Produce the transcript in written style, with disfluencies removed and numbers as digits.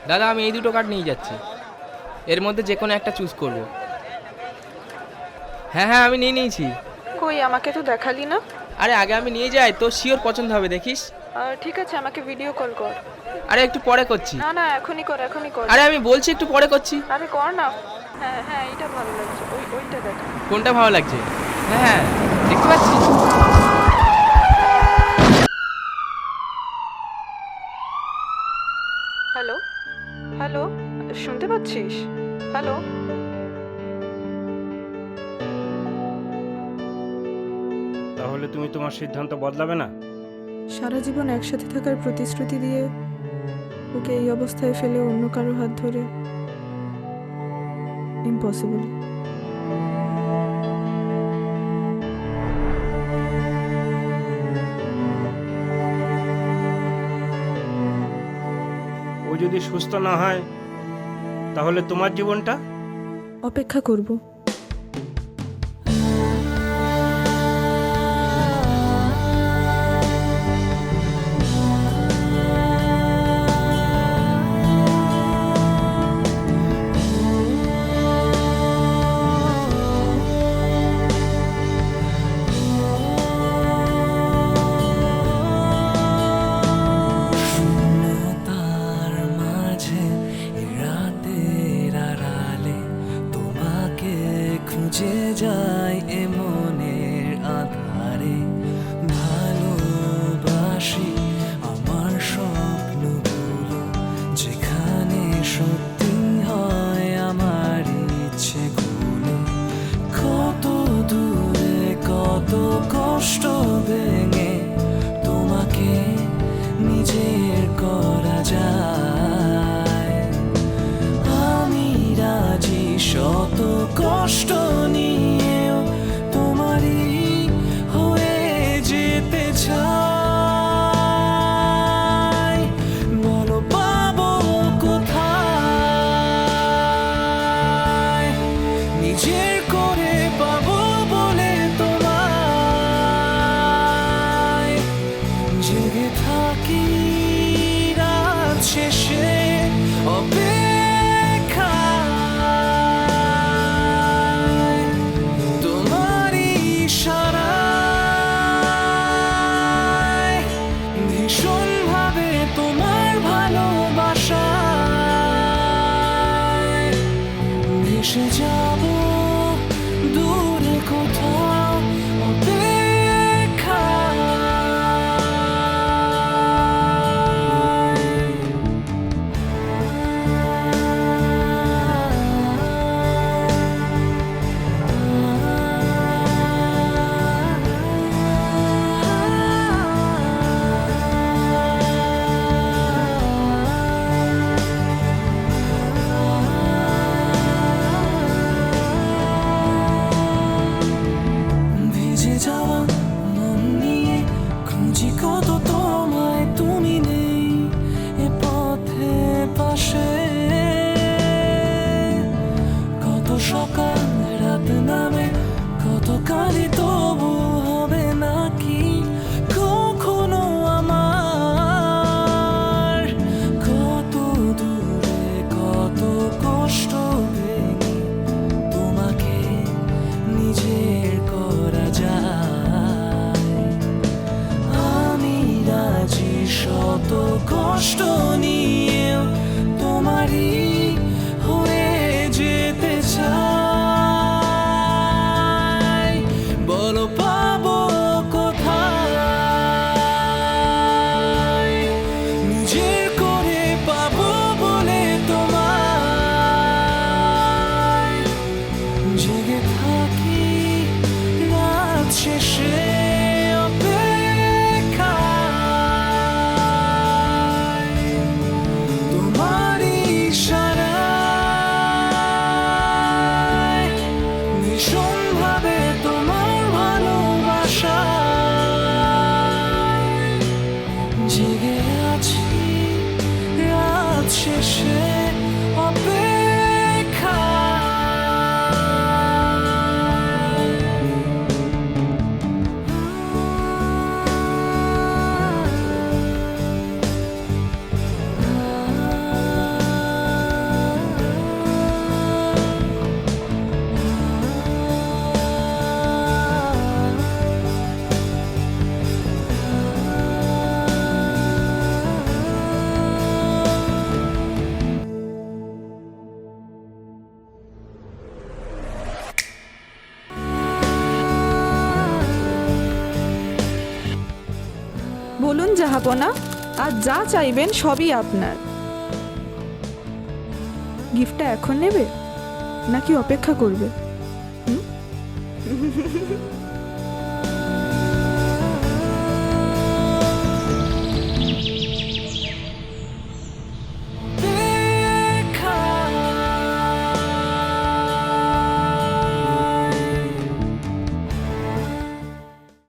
দাদা আমি এই দুটো কার্ড নিয়ে যাচ্ছি, এর মধ্যে যে কোনো একটা চুজ করব। হ্যাঁ হ্যাঁ আমি নিয়ে নিয়েছি। কই আমাকে তো দেখালি না। আরে আগে আমি নিয়ে যাই, তোর শিওর পছন্দ হবে, দেখিস। ঠিক আছে আমাকে ভিডিও কল কর। আরে একটু পরে করছি। না না এখনই কর এখনই কর। আরে আমি বলছি একটু পরে করছি। আরে কর না। হ্যাঁ হ্যাঁ এইটা ভালো লাগছে, ওইটা দেখ। কোনটা ভালো লাগছে? হ্যাঁ হ্যাঁ দেখতে পাচ্ছি। হ্যালো হ্যালো, শুনতে পাচ্ছিস? হ্যালো। তাহলে তুমি তোমার সিদ্ধান্ত বদলাবে না? সারা জীবন একসাথে থাকার প্রতিশ্রুতি দিয়ে ওকে এই অবস্থায় ফেলে অন্য কারোর হাত ধরে, ইম্পসিবল। ও যদি সুস্থ না হয় তাহলে তোমার জীবনটা? অপেক্ষা করব। শূন্যতার মাঝে রাতের আড়ালে তোমাকে খুঁজে যায় এ মনের আধারে। ভালোবাসি আমার স্বপ্নগুলো, যেখানে সত্যি হয় আমার ইচ্ছেগুলো। কত দূরে কত কষ্ট ভেঙে তোমাকে নিজের করা যায়। আমি রাজি শত কষ্ট নিয়েও তোমারই হয়ে যেতে চাই। বলো পাবো কোথায় নিজের করে পাবো বলে তোমায়। জেগে থাকি রাত শেষে অপেক্ষায়, তোমারই ইশারায় ভীষণ ভাবে তোমার ভালোবাসায় ভেসে যাব দূরে কোথাও ভিজে যাওয়া মন নিয়ে খুঁজি কত তোমায়, তুমি নেই এ পথে পাশে। কত সকাল রাত নামে কত কালি তবু হবে নাকি কখনো আমার। কত দূরে কত কষ্ট ভেঙে তোমাকে নিজের করা যায়। আমি রাজি শত কষ্ট নিয়েও তোমারই হয়ে যেতে চাই। বলো পাবো কোথায় নিজের করে পাবো বলে তোমায়। জেগে থাকি রাত শেষে অপেক্ষায়, তোমারই ইশারায় ভীষণ ভাবে তোমার ভালোবাসায় জেগে আছি রাত শেষে অপেক্ষায়। জাহাপনা, আর যা চাইবেন সবই আপনার। গিফটটা এখন নেবে নাকি অপেক্ষা করবে?